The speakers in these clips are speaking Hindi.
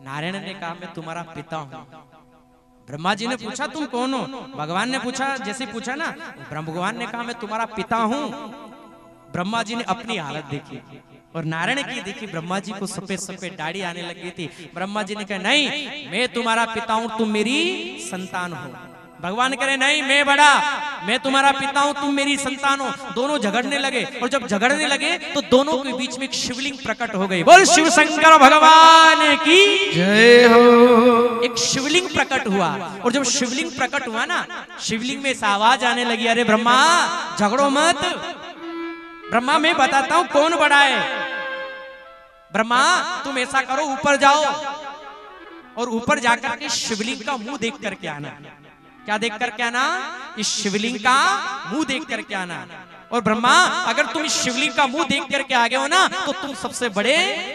नारायण ने कहा मैं तुम्हारा पिता हूं। ब्रह्मा जी ने पूछा तुम कौन हो? भगवान ने पूछा, जैसे पूछा ना, भगवान ने कहा मैं तुम्हारा पिता हूं। ब्रह्मा जी ने अपनी हालत देखी और नारायण की देखी। ब्रह्मा जी को सफेद सफेद दाढ़ी आने लगी थी। ब्रह्मा जी ने कहा नहीं, मैं तुम्हारा पिता हूं, तुम मेरी संतान हो। भगवान करे नहीं, मैं बड़ा, मैं तुम्हारा पिता हूं, तुम मेरी संतान हो। दोनों झगड़ने लगे और जब झगड़ने लगे तो दोनों के बीच में एक शिवलिंग प्रकट हो गई। बोल शिव शंकर भगवान की जय हो। एक शिवलिंग प्रकट हुआ और जब शिवलिंग प्रकट हुआ ना, शिवलिंग में से आवाज आने लगी, अरे ब्रह्मा झगड़ो मत, ब्रह्मा मैं बताता हूं कौन बड़ा है। ब्रह्मा तुम ऐसा करो, ऊपर जाओ और ऊपर जाकर के शिवलिंग का मुंह देख करके आना। क्या देख करके आना? इस शिवलिंग का मुंह देख करके आना। और ब्रह्मा अगर तुम इस शिवलिंग का मुंह देख करके आ गए हो ना तो तुम सबसे बड़े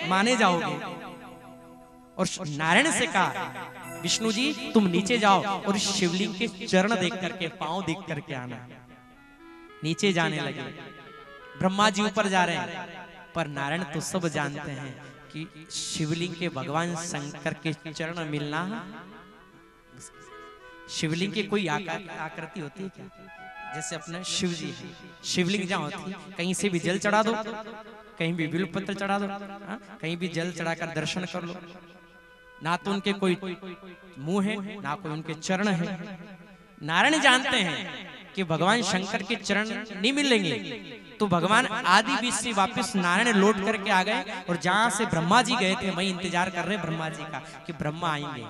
माने जाओगे। और नारायण से कहा विष्णु जी तुम नीचे जाओ और इस शिवलिंग के चरण देख करके, पांव देख करके आना। नीचे जाने लगे। ब्रह्मा जी ऊपर जा रहे हैं, पर नारायण तो सब जानते हैं कि शिवलिंग के भगवान शंकर के चरण मिलना। शिवलिंग की कोई आकृति होती है क्या? जैसे अपने शिव जी है, शिवलिंग जहाँ होती है कहीं से भी जल चढ़ा दो, कहीं भी बिल्वपत्र चढ़ा दो, कहीं भी जल चढ़ाकर दर्शन कर लो। ना तो उनके कोई मुंह है, ना कोई उनके चरण है। नारायण जानते हैं कि भगवान शंकर के चरण नहीं मिलेंगे, तो भगवान आदि बीच से वापस नारायण लौट करके आ गए और जहां से ब्रह्मा जी गए थे वही इंतजार कर रहे ब्रह्मा जी का कि ब्रह्मा आएंगे।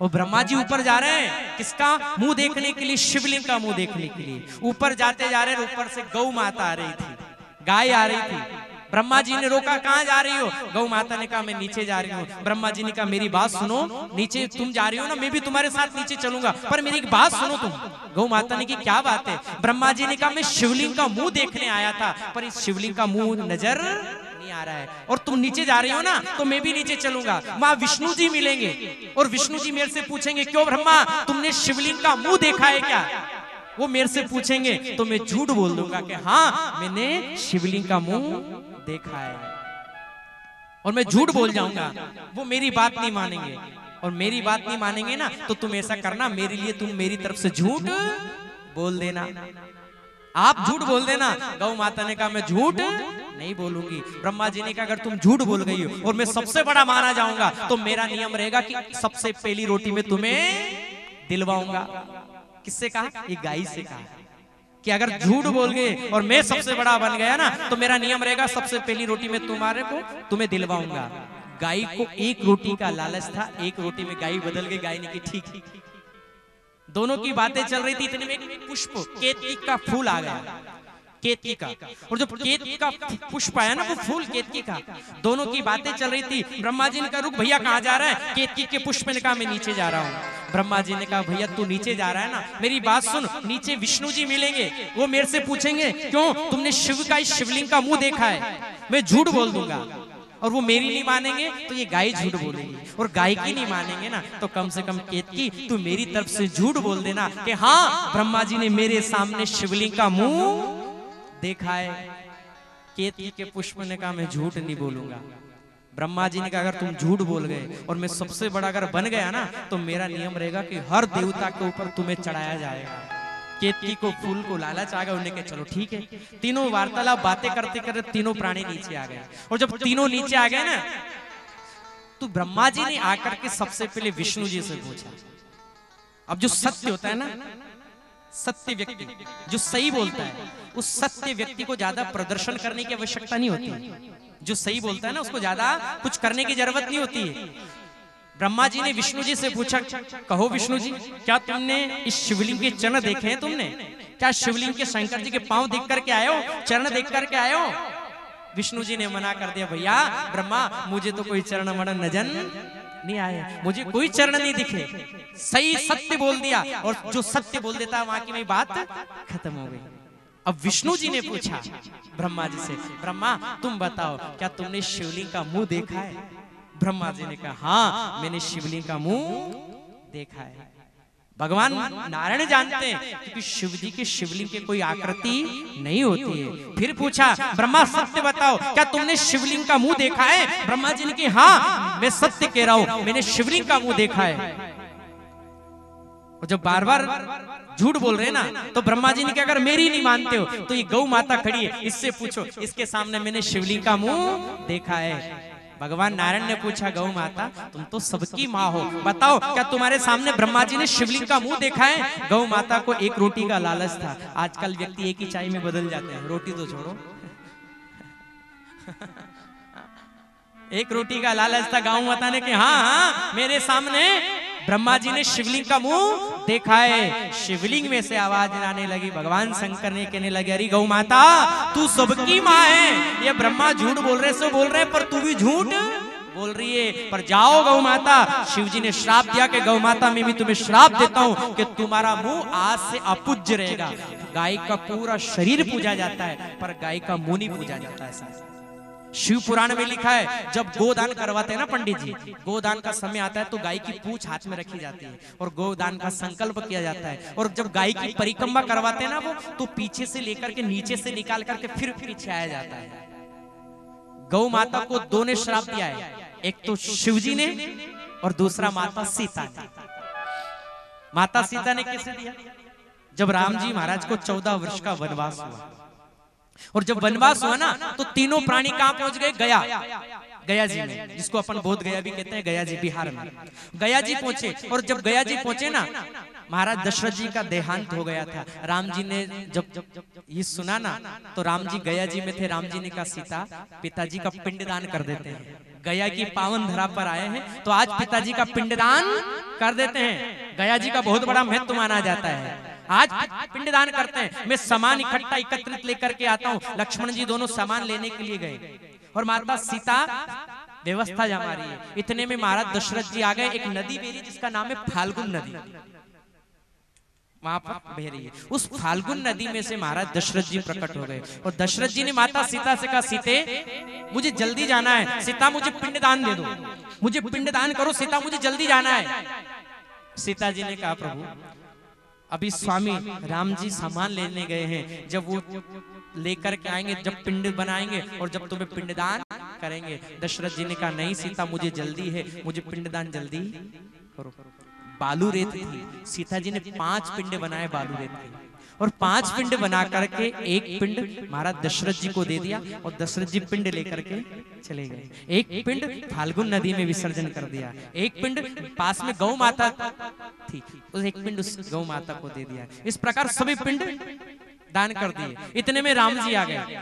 और ब्रह्मा जी ऊपर जा रहे हैं, किसका मुंह देखने के लिए? शिवलिंग का मुंह देखने के लिए ऊपर जाते जा रहे हैं। ऊपर से गौ माता आ रही थी, गाय आ रही थी। ब्रह्मा जी ने रोका, कहां जा रही हो? गौ माता ने कहा मैं नीचे जा रही हूँ। ब्रह्मा जी ने कहा मेरी बात सुनो, नीचे तुम जा रही हो ना, मैं भी तुम्हारे साथ नीचे चलूंगा, पर मेरी एक बात सुनो तुम। गौ माता ने कहा क्या बात है? ब्रह्मा जी ने कहा मैं शिवलिंग का मुंह देखने आया था, पर इस शिवलिंग का मुंह नजर नहीं आ रहा है, और तुम नीचे जा रही हो ना तो मैं भी नीचे चलूंगा। माँ विष्णु जी मिलेंगे और विष्णु जी मेरे से पूछेंगे क्यों ब्रह्मा तुमने शिवलिंग का मुंह देखा है क्या? वो मेरे से पूछेंगे तो मैं झूठ बोल दूंगा कि हाँ मैंने शिवलिंग का मुंह देखा है, और मैं झूठ बोल जाऊंगा। वो मेरी बात नहीं मानेंगे, और मेरी बात नहीं मानेंगे ना तो तुम ऐसा करना, मेरे लिए तुम मेरी तरफ से झूठ बोल देना। आप झूठ बोल देना। गौ माता ने कहा मैं झूठ नहीं बोलूंगी। ब्रह्मा जी ने कहा अगर तुम झूठ बोल गई हो और मैं सबसे बड़ा माना जाऊंगा तो मेरा नियम रहेगा कि सबसे पहली रोटी में तुम्हें दिलवाऊंगा। किससे कहा? ये गाय से कहा कि अगर झूठ बोल गए और मैं सबसे बड़ा बन गया ना तो मेरा नियम रहेगा सबसे पहली रोटी में तुम्हें दिलवाऊंगा। गाय को एक रोटी का लालच था, एक रोटी में गाय बदल गई। गाय ने की ठीक। दोनों की बातें चल रही थी, इतने में एक पुष्प केतकी का फूल आ गया, केतकी का। और जब केतकी का पुष्प आया ना, वो फूल केतकी का, दोनों की बातें चल रही थी। ब्रह्मा जी ने कहा रुक भैया कहाँ जा रहा है? केतकी के पुष्प ने कहा मैं नीचे जा रहा हूँ। ब्रह्मा जी ने कहा भैया तू नीचे जा रहा है ना, मेरी बात सुन, नीचे विष्णु जी मिलेंगे, वो मेरे से पूछेंगे क्यों तुमने शिव का इस शिवलिंग का मुंह देखा है? मैं झूठ बोल दूंगा, और वो मेरी नहीं मानेंगे तो ये गाय झूठ बोलेगी, और गाय की नहीं मानेंगे ना तो कम से कम केतकी तू मेरी तरफ से झूठ बोल देना कि हाँ ब्रह्मा जी ने मेरे सामने शिवलिंग का मुंह देखा है। केतकी के पुष्प ने कहा मैं झूठ नहीं बोलूंगा। ब्रह्मा जी ने कहा अगर तुम झूठ बोल गए और मैं सबसे बड़ा अगर बन गया ना तो मेरा नियम रहेगा कि हर देवता के ऊपर तुम्हें चढ़ाया जाएगा। केतकी को फूल को लालच आ गया, उन्हें कहा चलो ठीक है। तीनों वार्तालाप बातें करते करते तीनों प्राणी नीचे आ गए, और जब तीनों नीचे आ गए ना तो ब्रह्मा जी ने आकर के सबसे पहले विष्णु जी से पूछा। अब जो सत्य होता है ना, सत्य व्यक्ति जो सही बोलता है, उस सत्य व्यक्ति को ज्यादा प्रदर्शन करने की आवश्यकता नहीं होती। जो सही बोलता है ना उसको ज्यादा कुछ करने की जरूरत नहीं होती है। ब्रह्मा जी ने विष्णु जी से पूछा कहो विष्णु जी क्या तुमने इस शिवलिंग के चरण देखे हैं? तुमने क्या शिवलिंग के शंकर जी के पांव देख करके आए हो, चरण देख करके आए हो? विष्णु जी ने मना कर दिया भैया ब्रह्मा मुझे तो कोई चरण मरण नजर नहीं आए, मुझे कोई चरण नहीं दिखे। सही सत्य बोल दिया, और जो सत्य बोल देता है वहां की मेरी बात खत्म हो गई। अब विष्णु जी ने पूछा ब्रह्मा जी से ब्रह्मा तुम बताओ क्या तुमने शिवलिंग का मुंह देखा है? ब्रह्मा जी ने कहा हाँ मैंने शिवलिंग का मुंह देखा है। भगवान नारायण जानते हैं क्योंकि शिव जी के शिवलिंग की कोई आकृति नहीं होती है। फिर पूछा ब्रह्मा सत्य बताओ, क्या तुमने शिवलिंग का मुंह देखा है? ब्रह्मा जी ने कहा हाँ मैं सत्य कह रहा हूं, मैंने शिवलिंग का मुंह देखा है। और जब बार बार झूठ बोल रहे हैं ना तो ब्रह्मा जी ने कहा अगर मेरी नहीं मानते हो तो ये गौ माता खड़ी है इससे पूछो, इसके सामने मैंने शिवलिंग का मुंह देखा है। भगवान नारायण ने पूछा गौ माता तुम तो सबकी माँ हो, बताओ क्या तुम्हारे सामने ब्रह्मा जी ने शिवलिंग का मुंह देखा है? गौ माता को एक रोटी का लालच था। आजकल व्यक्ति एक ही चाय में बदल जाते हैं, रोटी तो छोड़ो एक रोटी का लालच था। गौ माता ने कहा हाँ मेरे सामने ब्रह्मा जी ने शिवलिंग का मुंह देखा है। शिवलिंग में से आवाज आने लगी। भगवान शंकर ने कहने लगे अरे गौ माता तू सबकी माँ है, ये ब्रह्मा झूठ बोल रहे सो बोल रहे पर तू भी झूठ बोल रही है। पर जाओ गौ माता, शिव जी ने श्राप दिया कि गौ माता मैं भी तुम्हें श्राप देता हूँ कि तुम्हारा मुंह आज से अपूज्य रहेगा। गाय का पूरा शरीर पूजा जाता है पर गाय का मुंह नहीं पूजा जाता है। शिव पुराण में लिखा है जब गोदान करवाते हैं ना पंडित जी, गोदान का समय आता है तो गाय की पूंछ हाथ में रखी जाती है और गोदान का संकल्प किया जाता है। और जब गाय की परिक्रमा करवाते हैं ना वो तो पीछे से लेकर के नीचे से निकाल करके फिर पीछे आया जाता है। गौ माता को दो ने श्राप दिया है, एक तो शिव जी ने और दूसरा माता सीता ने। माता सीता ने कैसे दिया? जब राम जी महाराज को 14 वर्ष का वनवास हुआ और जब वनवास हुआ ना तो तीनों प्राणी कहां पहुंच गए? गया जी में, जिसको अपन बोध गया भी कहते हैं, गया जी बिहार में। गया जी पहुंचे और जब गया जी पहुंचे ना महाराज दशरथ जी का देहांत हो गया था। राम जी ने जब ये सुना ना तो राम जी गया जी में थे। राम जी ने कहा सीता पिताजी का पिंडदान कर देते हैं, गया की पावन धरा पर आए हैं तो आज पिताजी का पिंडदान कर देते हैं। गया जी का बहुत बड़ा महत्व माना जाता है, आज पिंडदान करते हैं। मैं सामान इकट्ठा एकत्रित लेकर के आता हूँ। लक्ष्मण जी दोनों सामान लेने के लिए गए और माता सीता व्यवस्था जमा रही है। इतने में महाराज दशरथ जी आ गए। एक नदी बह रही जिसका नाम है फाल्गुन नदी, वहां पर बह रही है। उस फाल्गुन नदी में से महाराज दशरथ जी प्रकट हो गए और दशरथ जी ने माता सीता से कहा सीते मुझे जल्दी जाना है, सीता मुझे पिंडदान दे दो, मुझे पिंडदान करो सीता, मुझे जल्दी जाना है। सीता जी ने कहा प्रभु अभी स्वामी राम जी सामान लेने गए हैं, जब वो लेकर के आएंगे जब पिंड बनाएंगे और जब तुम्हें पिंडदान करेंगे। दशरथ जी ने कहा नहीं सीता मुझे जल्दी है, मुझे पिंडदान जल्दी करो। बालू रेत थी, सीता जी ने 5 पिंड बनाए बालू रेत के और 5 पिंड बना करके एक पिंड महाराज दशरथ जी को दे दिया और दशरथ जी पिंड लेकर के चले गए। एक पिंड फाल्गुन नदी में विसर्जन कर दिया, एक पिंड पास में गौ माता थी उस एक पिंड उस गौ माता को दे दिया। इस प्रकार सभी पिंड दान कर दिए। इतने में राम जी आ गए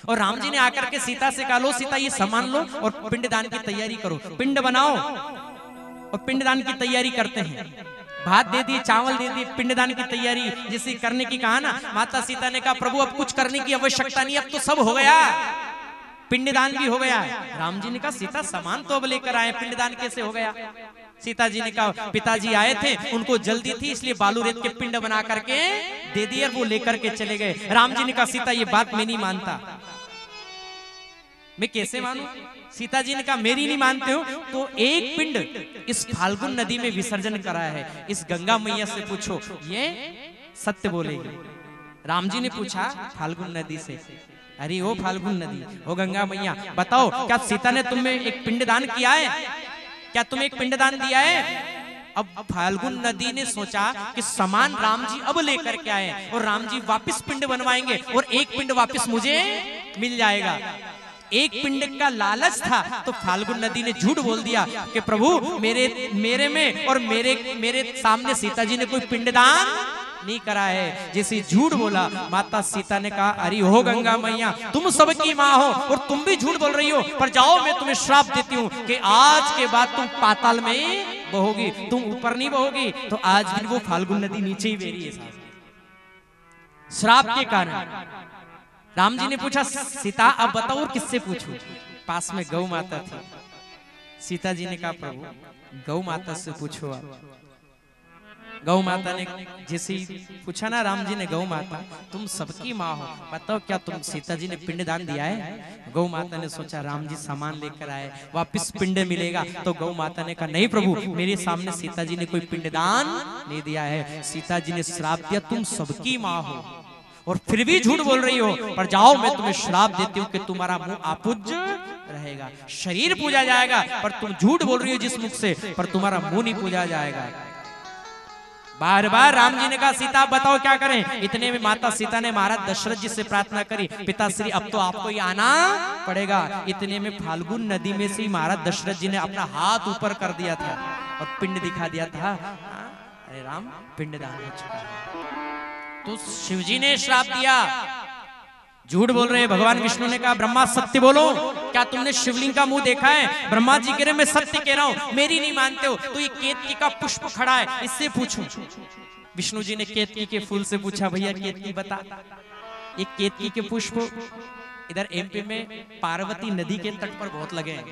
और राम जी ने आकर के सीता से कहा लो सीता ये सामान लो और पिंड दान की तैयारी करो, पिंड बनाओ। और पिंडदान की तैयारी करते हैं, भात दे दिए, चावल दे दिए, पिंडदान की तैयारी जिसे करने की कहा ना। माता सीता ने कहा प्रभु अब कुछ करने की आवश्यकता नहीं, अब तो सब हो गया, पिंडदान भी हो गया। राम जी ने कहा सीता सामान तो अब लेकर आए, पिंडदान कैसे हो गया? सीता जी ने कहा पिताजी आए थे, उनको जल्दी थी इसलिए बालू रेत के पिंड बना करके दे दिए और वो लेकर के चले गए। राम जी ने कहा सीता ये बात मैं नहीं मानता, मैं कैसे मानूं? सीता जी ने कहा मेरी नहीं मानते हो तो एक पिंड इस फाल्गुन नदी में विसर्जन कराया है, इस गंगा मैया से पूछो ये सत्य बोलेगी। राम जी ने पूछा फाल्गुन नदी से, अरे ओ फाल्गुन नदी, ओ गंगा मैया बताओ क्या सीता ने तुम्हें एक पिंडदान किया है? क्या तुम्हें एक पिंडदान दिया है? अब फाल्गुन नदी ने सोचा कि सामान राम जी अब लेकर के आए और राम जी वापस पिंड बनवाएंगे और एक पिंड वापस मुझे मिल जाएगा। एक पिंड का लालच था तो फाल्गुन नदी ने झूठ बोल दिया कि प्रभु मेरे में और मेरे सामने सीता जी ने कोई पिंडदान नहीं करा है। जैसे झूठ बोला माता सीता ने कहा अरे हो गंगा मैया तुम सबकी माँ हो और तुम भी झूठ बोल रही हो, पर जाओ मैं तुम्हें श्राप देती हूँ कि आज के बाद तुम पाताल में बहोगी, तुम ऊपर नहीं बहोगी। तो आज भी वो फाल्गुन नदी नीचे ही बह रही है श्राप के कारण। राम जी ने पूछा सीता अब बताओ और किससे पूछूं? पास में गौ माता थी। सीता जी ने कहा प्रभु गौ माता से पूछो आप। गौ माता ने जैसे पूछा ना राम जी ने, गौ माता तुम सबकी माँ हो, बताओ क्या तुम सीता जी ने पिंडदान दिया है? गौ माता ने सोचा राम जी सामान लेकर आए, वापस पिंड मिलेगा, तो गौ माता ने कहा नहीं प्रभु, मेरे सामने सीता जी ने कोई पिंडदान नहीं दिया है। सीता जी ने श्राप दिया तुम सबकी माँ हो और फिर भी झूठ बोल रही हो, पर जाओ मैं तुम्हें श्राप देती हूँ कि तुम्हारा मुंह अपूज्य रहेगा, शरीर पूजा जाएगा, पर तुम झूठ बोल रही हो जिस मुख से, पर तुम्हारा मुंह नहीं पूजा जाएगा। बार बार राम जी ने कहा सीता बताओ क्या करें? इतने में माता सीता ने महाराज दशरथ जी से प्रार्थना करी, पिताश्री अब तो आपको ही आना पड़ेगा। इतने में फाल्गुन नदी में से महाराज दशरथ जी ने अपना हाथ ऊपर कर दिया था और पिंड दिखा दिया था। अरे राम पिंडदान हो चुका है। तो शिवजी ने श्राप दिया, झूठ बोल रहे हैं। भगवान विष्णु ने कहा ब्रह्मा सत्य बोलो, क्या तुमने शिवलिंग का मुंह देखा है? ब्रह्मा जी कह रहे मैं सत्य कह रहा हूं, मेरी नहीं मानते हो तो ये केतकी का पुष्प खड़ा है, इससे पूछूं। विष्णु जी ने केतकी के फूल से पूछा भैया केतकी बता, ये केतकी के पुष्प इधर एमपी में पार्वती नदी के तट पर बहुत लगे हैं।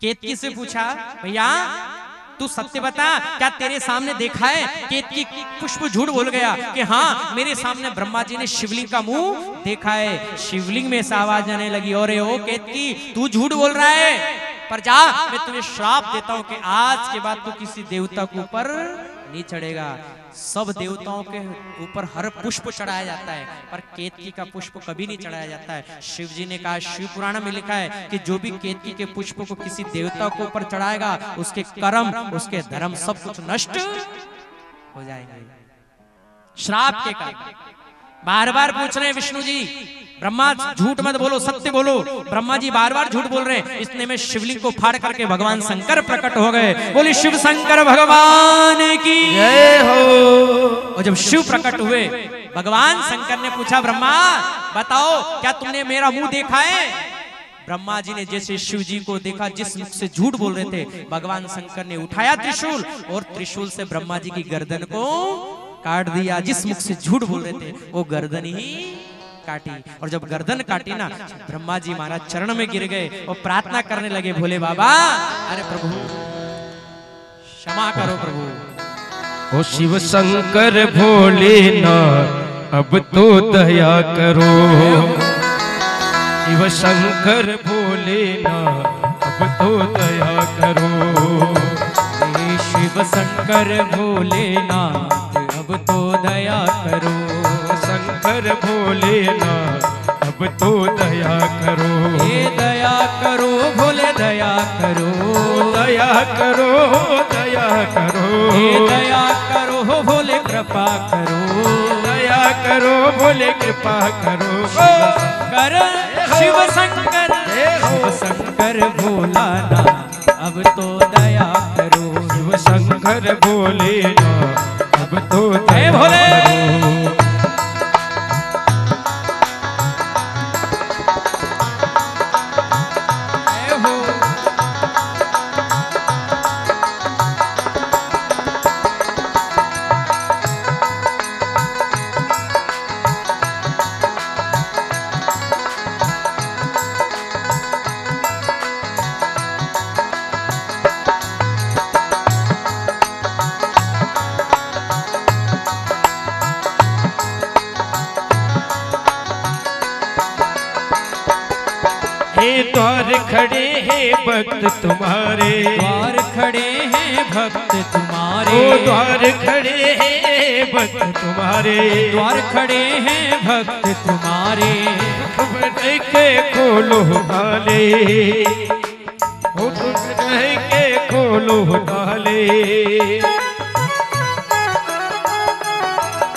केतकी से पूछा भैया तू सत्य बता, क्या तेरे सामने देखा है? केतकी पुष्प झूठ बोल गया कि हाँ मेरे सामने ब्रह्मा जी ने शिवलिंग का मुंह देखा है। शिवलिंग में से आवाज आने लगी, अरे ओ केतकी तू झूठ बोल रहा है, पर जा मैं तुम्हें श्राप देता हूं कि आज के बाद तू किसी देवता के ऊपर नहीं चढ़ेगा। सब देवताओं के ऊपर हर पुष्प चढ़ाया जाता है, पर केतकी का पुष्प कभी नहीं चढ़ाया जाता है। शिव जी ने कहा, शिव पुराण में लिखा है कि जो भी केतकी के पुष्प को किसी देवता के ऊपर चढ़ाएगा उसके कर्म उसके धर्म सब कुछ नष्ट हो जाएंगे श्राप के कारण। बार बार पूछ रहे हैं विष्णु जी, ब्रह्मा झूठ मत बोलो सत्य बोलो। ब्रह्मा जी बार बार झूठ बोल रहे हैं। इतने में शिवलिंग को फाड़ करके भगवान शंकर प्रकट हो गए। बोले शिव शंकर भगवान की जय हो। और जब शिव प्रकट हुए, भगवान शंकर ने पूछा ब्रह्मा बताओ क्या तुमने मेरा मुंह देखा है? ब्रह्मा जी ने जैसे शिव जी को देखा जिस मुख से झूठ बोल रहे थे, भगवान शंकर ने उठाया त्रिशूल और त्रिशूल से ब्रह्मा जी की गर्दन को काट दिया। जिस मुख से झूठ बोल रहे थे वो गर्दन ही काटी। और जब गर्दन काटी ना, ब्रह्मा जी महाराज चरण में गिर गए और प्रार्थना करने लगे, भोले बाबा अरे प्रभु क्षमा करो प्रभु। ओ शिव शंकर भोलेनाथ अब तो दया करो। शिव शंकर भोलेनाथ अब तो दया करो। शिव शंकर भोलेनाथ अब तो दया करो। शंकर भोलेनाथ अब तो दया करो। हे दया करो भोले दया करो। दया करो दया करो। हे दया करो भोले कृपा करो। दया करो भोले कृपा करो। कर शिव शंकर शिव शंकर भोलानाथ अब तो दया करो। शिव शंकर भोलेनाथ अब तो दया भोले करो। द्वार खड़े हैं भक्त तुम्हारे। द्वार खड़े हैं भक्त तुम्हारे। ओ द्वार खड़े हैं भक्त तुम्हारे। द्वार खड़े हैं भक्त तुम्हारे। तुम के खोलो ताले। ओ तुम के खोलो ताले।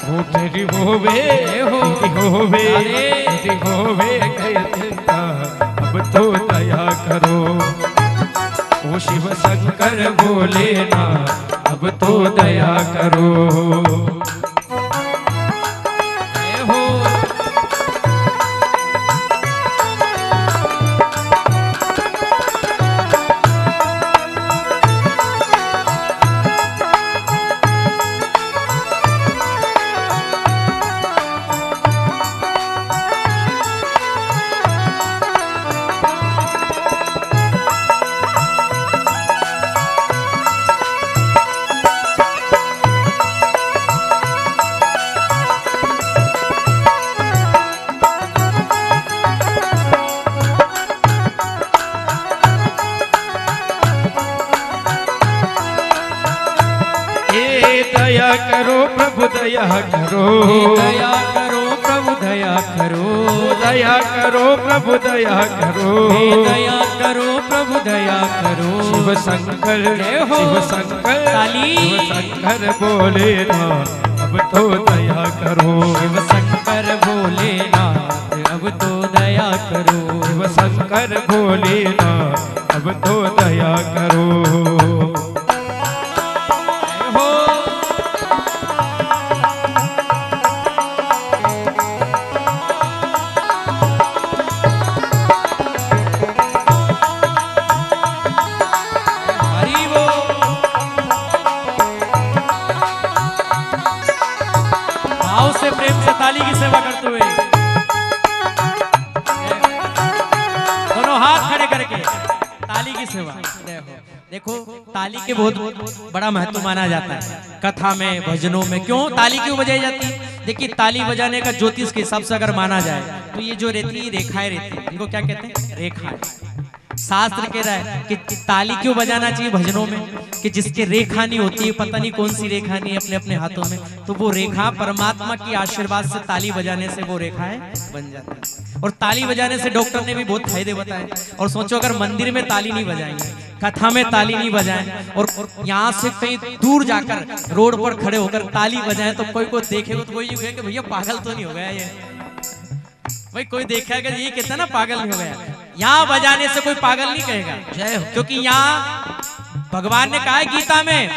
ओ तेरी होवे अब तो दया करो। ओ शिव शंकर भोलेनाथ अब तो दया करो। दया करो प्रभु दया करो, दया करो प्रभु दया करो, दया करो प्रभु दया करो, दया करो प्रभु दया करो। शिव शंकर शिव शंकर ताली। शिव शंकर बोले ना अब तो दया करो, शिव शंकर भोलेनाथ अब तो दया करो, शिव शंकर बोले ना अब तो दया करो। से प्रेम से ताली की सेवा करते हुए दोनों हाथ खड़े करके ताली की सेवा। देखो ताली के बहुत बड़ा महत्व माना जाता है कथा में, भजनों में। क्यों ताली क्यों बजाई जाती है? देखिए ताली बजाने का ज्योतिष के हिसाब से अगर माना जाए तो ये जो रहती है रेखाएं रहती है, इनको क्या कहते हैं? रेखाएं। शास्त्र कह रहा है कि ताली क्यों बजाना चाहिए भजनों में, कि जिसके रेखा नहीं होती है, पता नहीं कौन सी रेखा नहीं है अपने अपने हाथों में, तो वो रेखा परमात्मा की आशीर्वाद से ताली बजाने से वो रेखाएं बन जाती है। और ताली बजाने से डॉक्टर ने भी बहुत फायदे बताए। और सोचो अगर मंदिर में ताली नहीं बजाएंगे, कथा में ताली नहीं बजाएं, और यहाँ से कहीं दूर जाकर रोड पर खड़े होकर ताली बजाएं तो कोई को देखेगा तो कोई कहे कि भैया पागल तो नहीं हो गया ये, भाई कोई देखेगा ये कहता ना पागल नहीं हो गया। यहाँ बजाने से कोई पागल नहीं कहेगा, क्योंकि यहाँ भगवान ने कहा है गीता में,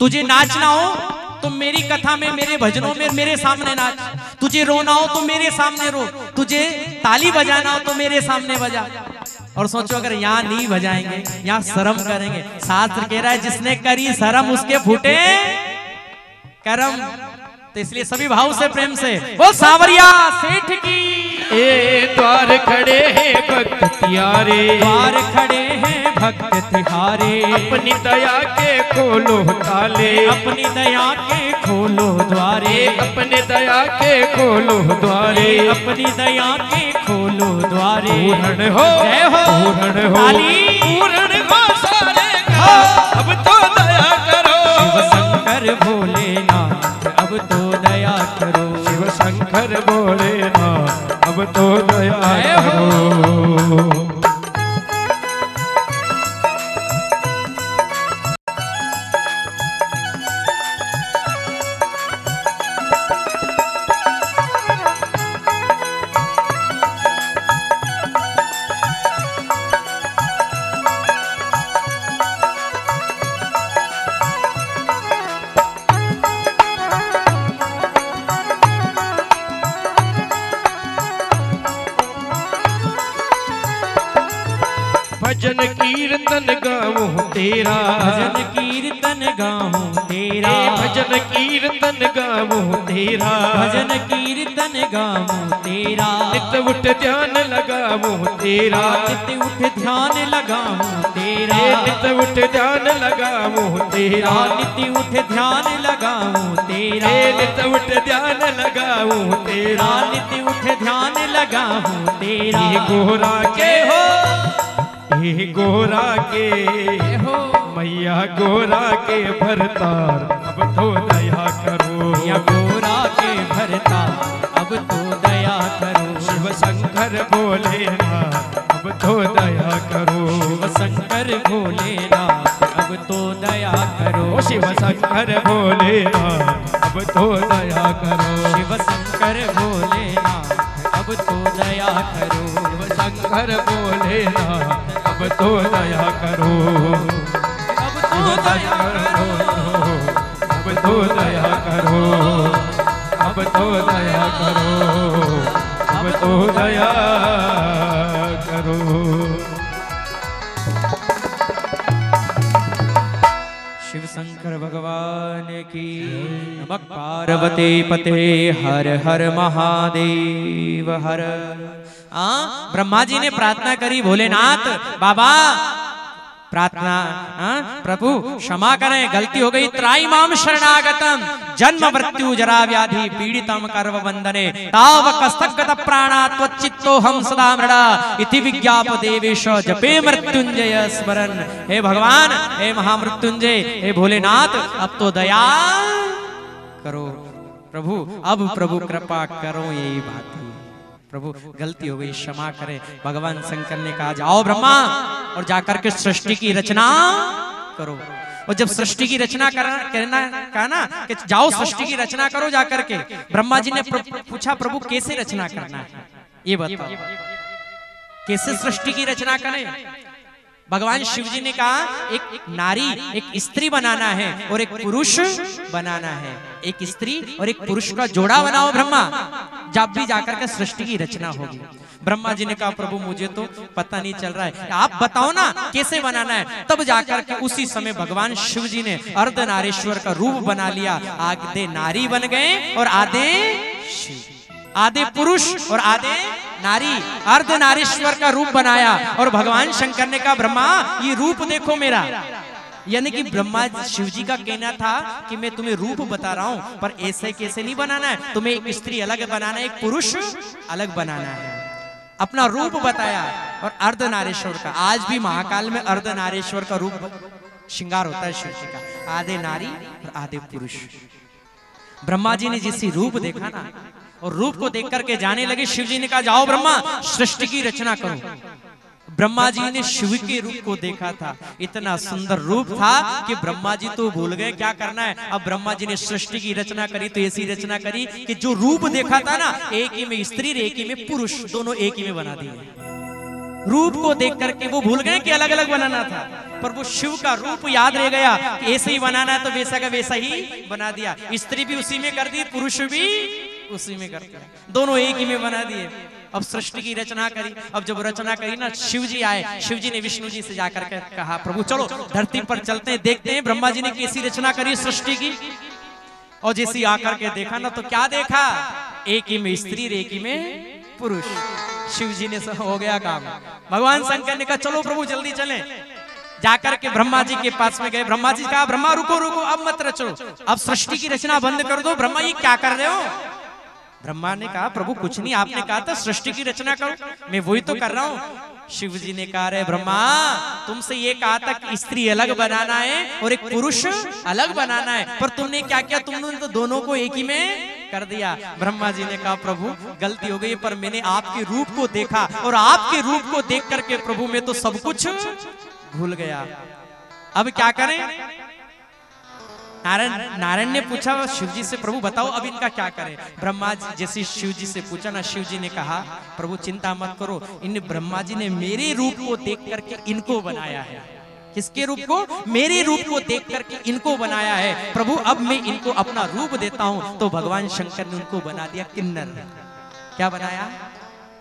तुझे नाचना हो तो मेरी कथा में, मेरे भजनों में मेरे सामने नाच, तुझे रोना हो तो मेरे सामने रो, तुझे ताली बजाना हो तो मेरे सामने बजा। और सोचो अगर यहाँ नहीं बजाएंगे, यहाँ शर्म करेंगे, शास्त्र कह रहा है जिसने करी शर्म उसके फूटे करम। तो इसलिए सभी भाव से प्रेम से वो सावरिया सेठ की। ए द्वार खड़े हैं भक्त तिहारे, द्वार खड़े हैं भक्त तिहारे, अपनी दया के खोलो ताले, अपनी दया के खोलो द्वारे, अपने दया के खोलो द्वारे, अपनी दया के खोलो द्वारे। पूर्ण हो जय हो, पूर्ण हो, पूर्ण हो सारे का, अब तो दया करो शिव शंकर भोलेनाथ अब तो दया करो, शिव शंकर भोलेनाथ अब तो दया करो। भजन कीर्तन गाऊं तेरा, भजन कीर्तन गाऊं तेरा, भजन कीर्तन गाऊं तेरा, भजन कीर्तन गाऊं तेरा, नित उठ ध्यान लगाऊं तेरा, नित उठ ध्यान लगाऊं तेरा, नित उठ ध्यान लगाऊं तेरा, नित उठ ध्यान लगाऊं तेरा, नित उठ ध्यान लगाऊं तेरा, नित उठ ध्यान लगाऊं तेरा। गोरा के हो, हे गोरा के हो, मैया गोरा के भरतार अब तो दया करो, या गोरा के भरता अब तो दया करो, शिव शंकर भोलेनाथ अब तो दया करो, शिव शंकर भोलेनाथ अब तो दया करो, शिव शंकर भोलेनाथ अब तो दया करो, शिव शंकर भोलेनाथ अब तो दया करो, शिव शंकर भोलेनाथ अब तो दया करो, अब तो दया करो, अब तो दया करो, अब तो दया करो, अब तो दया करो। शिव शंकर भगवान की। नमः पार्वती पते हर हर महादेव हर। ब्रह्मा जी ने प्रार्थना करी, भोलेनाथ बाबा प्रार्थना, प्रभु क्षमा करें, गलती हो गई, त्राई माम शरणागतम जन्म मृत्यु जरा व्याधि पीड़ितम कर्व वंदने ताव कस्तगत प्राणा त्वचित्तो हम सदा मृडा इति विज्ञाप देवेश जपे मृत्युंजय स्मरण। हे भगवान, हे महामृत्युंजय, हे भोलेनाथ, अब तो दया करो प्रभु, अब प्रभु कृपा करो, यही बात है प्रभु, गलती हो गई, क्षमा करे। भगवान शंकर ने कहा जाओ ब्रह्मा और जाकर के सृष्टि की रचना करो। और जब सृष्टि की रचना करना कहा ना कि जाओ सृष्टि की रचना करो जाकर के, ब्रह्मा जी ने पूछा प्रभु कैसे रचना करना है, ये बताओ, कैसे सृष्टि की रचना करें। भगवान शिव जी ने कहा एक नारी, एक स्त्री बनाना है और एक पुरुष बनाना है, एक स्त्री और एक पुरुष का जोड़ा बनाओ ब्रह्मा, जब भी जाकर के सृष्टि की रचना होगी। ब्रह्मा जी ने कहा प्रभु मुझे तो पता नहीं चल रहा है, आप बताओ ना कैसे बनाना है। तब जाकर के उसी समय भगवान शिव जी ने अर्धनारीश्वर का रूप बना लिया, आधे नारी बन गए और आधे शिव, आधे पुरुष और आधे नारी, अर्धनारीश्वर का रूप बनाया। और भगवान शंकर ने कहा ब्रह्मा ये रूप देखो मेरा, यानी कि ब्रह्मा शिव जी का कहना था कि मैं तुम्हें रूप बता रहा हूं, पर ऐसे कैसे नहीं बनाना है, तुम्हें एक स्त्री अलग बनाना है, एक पुरुष अलग बनाना है। अपना रूप बताया और अर्धनारीश्वर का, आज भी महाकाल में अर्धनारीश्वर का रूप श्रृंगार होता है शिव जी का, आधे नारी और आधे पुरुष। ब्रह्मा जी ने जिस रूप देखा ना, और रूप को देख करके जाने लगे, शिव जी ने कहा जाओ ब्रह्मा सृष्टि की रचना करो। ब्रह्मा जी ने शिव के रूप को देखा था, इतना सुंदर रूप था कि ब्रह्मा जी तो भूल गए क्या करना है। अब ब्रह्मा जी ने सृष्टि की रचना करी तो ऐसी रचना करी कि जो रूप देखा था ना, एक ही में स्त्री एक ही में पुरुष, दोनों एक ही में बना दिए। रूप को देख करके वो भूल गए कि अलग अलग बनाना था, पर वो शिव का रूप याद रह गया कि ऐसे ही बनाना है, तो वैसा का वैसा ही बना दिया। स्त्री भी उसी में कर दी, पुरुष भी उसी में कर दिया, दोनों एक ही में बना दिए। अब सृष्टि की रचना करी। अब जब रचना करी ना, शिव जी आए, शिव जी ने विष्णु जी से जाकर के कहा प्रभु चलो धरती पर चलते हैं, देखते हैं ब्रह्मा जी ने कैसी रचना करी सृष्टि की। और जैसे आकर के देखा ना, तो क्या देखा, एक ही में स्त्री एक ही में पुरुष। शिव जी ने हो गया काम। भगवान शंकर ने कहा चलो प्रभु जल्दी चलें। जाकर के ब्रह्मा जी के पास में गए। ब्रह्मा जी कहा ब्रह्मा रुको रुको, अब मत रचो, अब सृष्टि की रचना बंद कर दो। ब्रह्मा ये क्या कर रहे हो? ब्रह्मा ने कहा प्रभु कुछ नहीं, आपने कहा था सृष्टि की रचना करो, मैं वही तो कर रहा हूँ। शिव जी ने कहा रे ब्रह्मा, तुमसे ये कहा था कि स्त्री अलग बनाना है और एक पुरुष अलग बनाना है, पर तुमने क्या किया, तुमने तो दोनों को एक ही में कर दिया। ब्रह्मा जी ने कहा प्रभु गलती हो गई, पर मैंने आपके रूप को देखा और आपके रूप को देख करके प्रभु मैं तो सब कुछ भूल गया, अब क्या करें? नारायण ने पूछा शिव जी से प्रभु बताओ अब इनका क्या करें? ब्रह्मा जी जैसे शिव जी से पूछा ना, शिव जी ने कहा प्रभु चिंता मत करो, इन ब्रह्मा जी ने मेरे रूप को देख करके इनको बनाया है। किसके रूप को? मेरे रूप को देख करके इनको बनाया है। प्रभु अब मैं इनको अपना रूप देता हूं। तो भगवान शंकर ने उनको बना दिया किन्नर। क्या बनाया?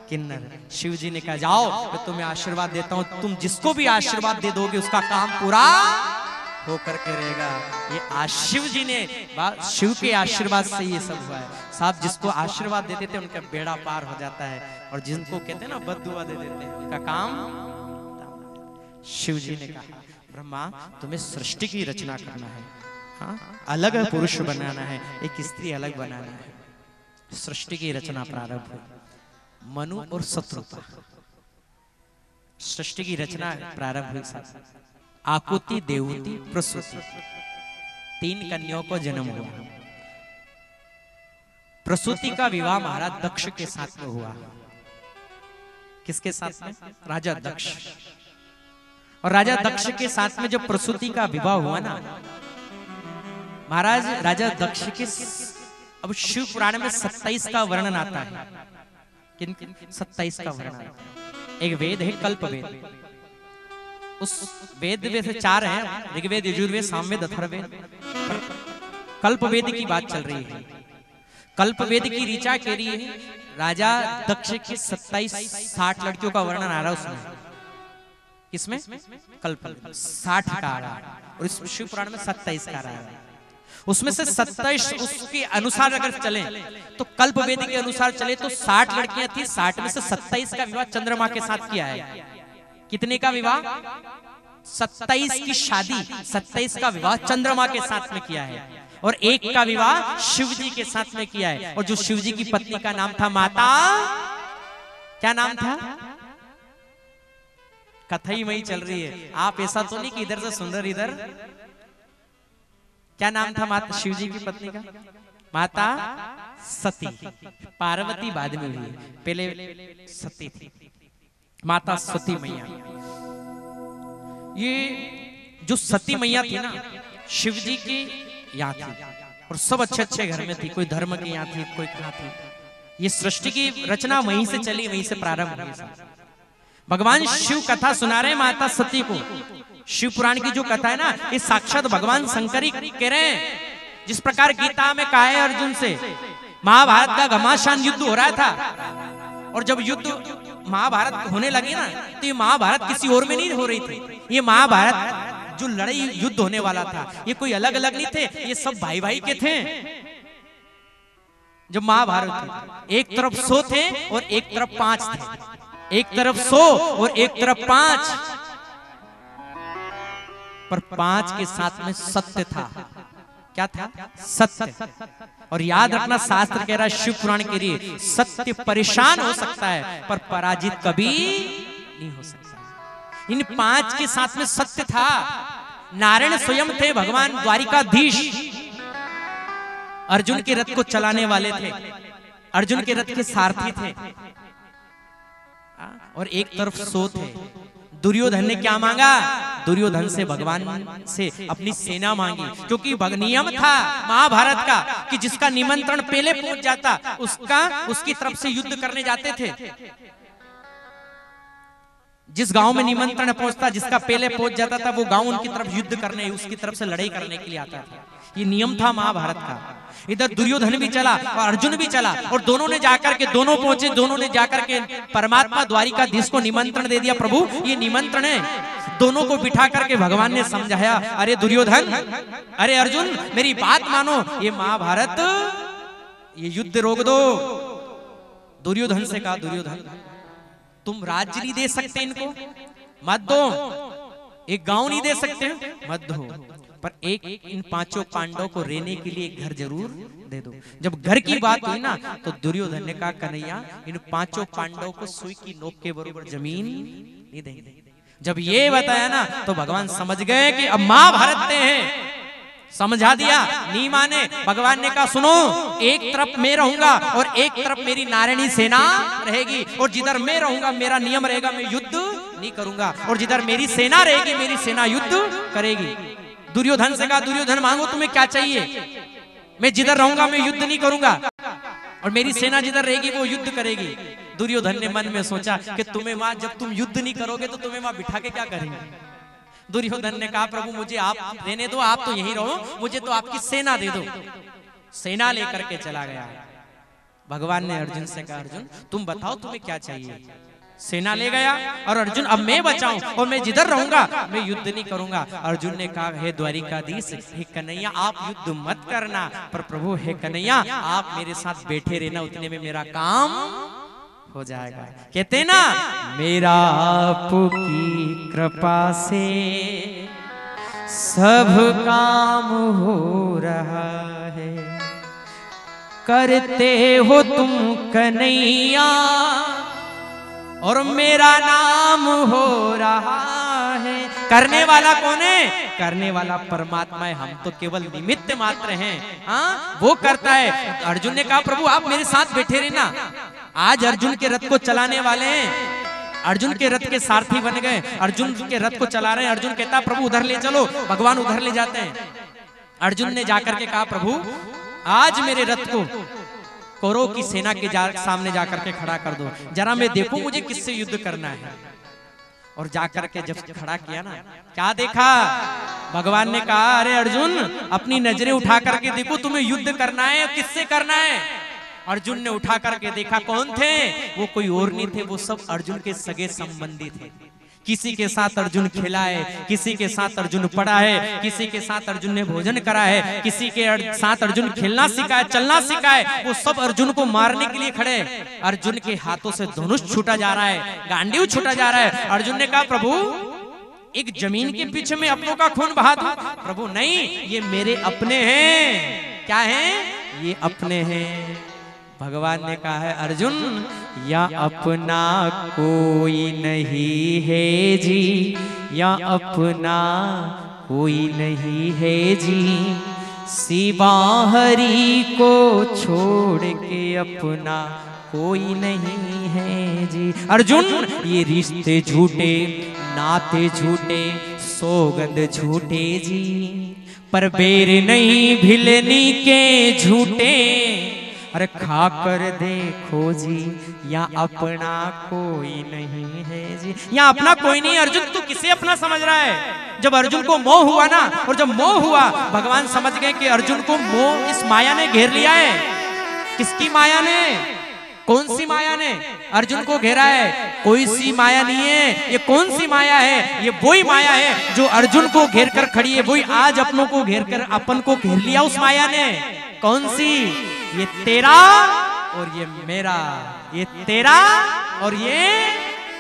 किन्नर। शिव जी ने कहा जाओ मैं तुम्हें आशीर्वाद देता हूं, तुम जिसको भी आशीर्वाद दे दोगे उसका काम पूरा होकर के रहेगा। ये शिव जी ने, शिव के आशीर्वाद से ये सब हुआ है साहब। जिसको आशीर्वाद देते थे उनका बेड़ा पार हो जाता है, और जिनको कहते हैं ना बद्दुआ दे देते हैं उनका काम। शिव जी ने कहा ब्रह्मा तुम्हें सृष्टि की रचना करना है, हाँ? अलग पुरुष बनाना है, एक स्त्री अलग बनाना है। सृष्टि की रचना प्रारंभ हुई। मनु और शत्रुपा सृष्टि की रचना प्रारंभ हुई। आकुति, देवती, प्रसूति, 3 कन्याओं को जन्म हुआ। प्रसूति का विवाह महाराज दक्ष के साथ में हुआ। किसके साथ में? राजा दक्ष। और राजा दक्ष के साथ में जब प्रसूति का विवाह हुआ ना महाराज, राजा दक्ष के, अब शिव पुराण में 27 का वर्णन आता है। किन 27 का वर्णन आता है? एक वेद है कल्प वेद, उस वेद में से 4 हैं, ऋग्वेद, यजुर्वेद, सामवेद, अथर्ववेद। कल्प वेद की बात चल रही है। कल्प वेद की ऋचा कह रही है राजा दक्ष की 27-60 लड़कियों का वर्णन आ रहा है उसमें। किसमें? कल्प 60 का आ रहा है, और इस शिव पुराण में 27 का आ रहा है। उसमें से 27 उसके अनुसार अगर चले तो कल्प वेद के अनुसार चले तो 60 लड़कियां थी, 60 में से 27 का विवाह चंद्रमा के साथ किया है। कितने का विवाह? 27 की शादी, 27 का विवाह चंद्रमा के साथ में किया है और एक का विवाह शिव जी के साथ में किया है। और जो शिव जी की पत्नी का नाम था माता, क्या नाम था? कथा ही वही चल रही है, आप ऐसा तो नहीं कि इधर से सुंदर इधर। क्या नाम था माता शिव जी की पत्नी का? माता सती। पार्वती बाद में हुई, पहले सती थी, माता सती मैया। ये जो सती मैया थी ना, शिव जी की यहाँ थी और सब अच्छे अच्छे घर में थी। कोई धर्म की यहाँ थी, कोई कहाँ थी। ये सृष्टि की रचना वहीं से चली, वहीं से प्रारंभ हुई। भगवान शिव कथा सुना रहे माता सती को। शिव पुराण की जो कथा है ना, ये साक्षात भगवान शंकर ही कह रहे हैं। जिस प्रकार गीता में कहा है अर्जुन से, महाभारत का घमासान युद्ध हो रहा था और जब युद्ध महाभारत होने लगी ना, तो ये महाभारत किसी और में नहीं हो रही थी। ये महाभारत जो लड़ाई युद्ध होने वाला था, ये कोई अलग अलग नहीं थे, ये सब भाई भाई के थे। जब महाभारत थी, एक तरफ 100 थे और एक तरफ 5 थे। एक तरफ 100 और एक तरफ 5, पर 5 के साथ में सत्य था। क्या था? सत्य। और याद रखना, शास्त्र कह रहा है, शिव पुराण के लिए, सत्य परेशान हो सकता है पर पराजित कभी नहीं हो सकता। इन 5 के साथ में सत्य था। नारायण स्वयं थे भगवान द्वारिकाधीश, अर्जुन के रथ को चलाने वाले थे, अर्जुन के रथ के सारथी थे। और एक तरफ 100 थे। दुर्योधन ने क्या मांगा? दुर्योधन से भगवान से अपनी सेना मांगी, क्योंकि नियम था महाभारत का कि जिसका निमंत्रण पहले पहुंच जाता उसकी तरफ से युद्ध करने जाते थे। जिस गांव में निमंत्रण पहुंचता, जिसका पहले पहुंच जाता था, वो गांव उनकी तरफ युद्ध करने, उसकी तरफ से लड़ाई करने के लिए आता था। ये नियम था महाभारत का। इधर दुर्योधन भी चला और अर्जुन भी चला और दोनों ने जाकर के, दोनों पहुंचे, दोनों ने जाकर के परमात्मा द्वारिकाधीश को निमंत्रण दे दिया। प्रभु ये निमंत्रण है। दोनों को बिठा करके भगवान ने समझाया, अरे दुर्योधन, अरे अर्जुन, मेरी बात मानो, ये महाभारत, ये युद्ध रोक दो। दुर्योधन से कहा, दुर्योधन तुम राज्य नहीं दे सकते इनको, मत दो। एक गांव नहीं दे सकते, मत दो, पर एक इन 5 पांडवों को रहने के लिए एक घर जरूर दे दो। जब घर की बात हुई ना, तो दुर्योधन ने कहा, कन्हैया इन 5 पांडवों को सुई की नोक के बराबर जमीन नहीं देंगे। जब ये बताया ना, तो भगवान समझ गए कि अब महाभारत हैं। समझा दिया, नहीं माने। भगवान ने कहा, सुनो, एक तरफ मैं रहूंगा और एक तरफ मेरी नारायणी सेना रहेगी। और जिधर मैं रहूंगा, मेरा नियम रहेगा, मैं युद्ध नहीं करूंगा। और जिधर मेरी सेना रहेगी, मेरी सेना युद्ध करेगी। दुर्योधन से कहा, दुर्योधन मांगो तुम्हें क्या चाहिए? मैं जिधर रहूंगा मैं युद्ध नहीं करूंगा और मेरी सेना जिधर रहेगी वो युद्ध करेगी। दुर्योधन ने मन में सोचा कि तुम्हें वहां, जब तुम युद्ध नहीं करोगे तो तुम्हें वहां बिठा के क्या करेंगे? दुर्योधन ने कहा, प्रभु मुझे आप रहने दो, आप तो यहीं रहो, मुझे तो आपकी सेना दे दो। सेना लेकर के चला गया। भगवान ने अर्जुन से कहा, अर्जुन तुम बताओ तुम्हें क्या चाहिए? सेना ले गया और अर्जुन, अब मैं बचाऊं और मैं जिधर रहूंगा मैं युद्ध नहीं करूंगा। अर्जुन ने कहा, हे द्वारिकाधीश, हे कन्हैया, आप युद्ध मत करना, पर प्रभु हे कन्हैया, आप मेरे साथ बैठे रहना, उतने में मेरा काम हो जाएगा। कहते ना, मेरा आपकी कृपा से सब काम हो रहा है, करते हो तुम कन्हैया और मेरा नाम हो रहा है। करने वाला कौन है? करने वाला परमात्मा है, हम तो केवल निमित्त मात्र हैं। हाँ, वो करता है। अर्जुन ने कहा, प्रभु आप मेरे साथ बैठे रहना। आज अर्जुन के रथ को चलाने वाले हैं, अर्जुन के रथ के सारथी बन गए, अर्जुन के रथ को चला रहे हैं। अर्जुन कहता, प्रभु उधर ले चलो, भगवान उधर ले जाते हैं। अर्जुन ने जाकर के कहा, प्रभु आज मेरे रथ को कौरव की सेना के सामने जाकर के खड़ा कर दो, जरा मैं देखूं मुझे किससे युद्ध करना है। और जाकर के जब खड़ा किया ना, क्या देखा? भगवान ने कहा, अरे अर्जुन, अपनी नजरें उठा करके देखो, तुम्हें युद्ध करना है, किससे करना है? अर्जुन ने उठा करके देखा, कौन थे वो? कोई और नहीं थे, वो सब अर्जुन के सगे संबंधी थे। किसी के साथ अर्जुन खेला है, किसी के साथ अर्जुन पढ़ा है, किसी के साथ अर्जुन ने भोजन करा है, किसी के साथ अर्जुन खेलना सीखा है, चलना सीखा है। वो सब अर्जुन को मारने के लिए खड़े। अर्जुन के हाथों से धनुष छूटा जा रहा है, गांडीव छूटा जा रहा है। अर्जुन ने कहा, प्रभु एक जमीन के पीछे में अपनों का खून बहा दूं? प्रभु नहीं, ये मेरे अपने हैं। क्या हैं? ये अपने हैं। भगवान ने कहा है अर्जुन, या अपना कोई नहीं है जी, या अपना कोई नहीं है जी, सिवा हरि को छोड़ के अपना कोई नहीं है जी। अर्जुन, ये रिश्ते झूठे, नाते झूठे, सौगंध झूठे जी, पर बेर नहीं भिलनी के झूठे। अरे खाकर देखो जी, या अपना कोई नहीं है जी, या अपना कोई नहीं। अर्जुन तू किसे अपना समझ रहा है? जब अर्जुन को मोह हुआ ना, और जब मोह हुआ, भगवान समझ गए कि अर्जुन को मोह इस माया ने घेर लिया है। किसकी माया ने? कौन सी माया ने अर्जुन को घेरा है? कोई सी माया नहीं है। ये कौन सी माया है? ये वही माया है जो अर्जुन को घेर कर खड़ी है। वही आज अपनों को घेर कर अपन को घेर लिया उस माया ने। कौन सी? ये तेरा और ये मेरा, ये तेरा और ये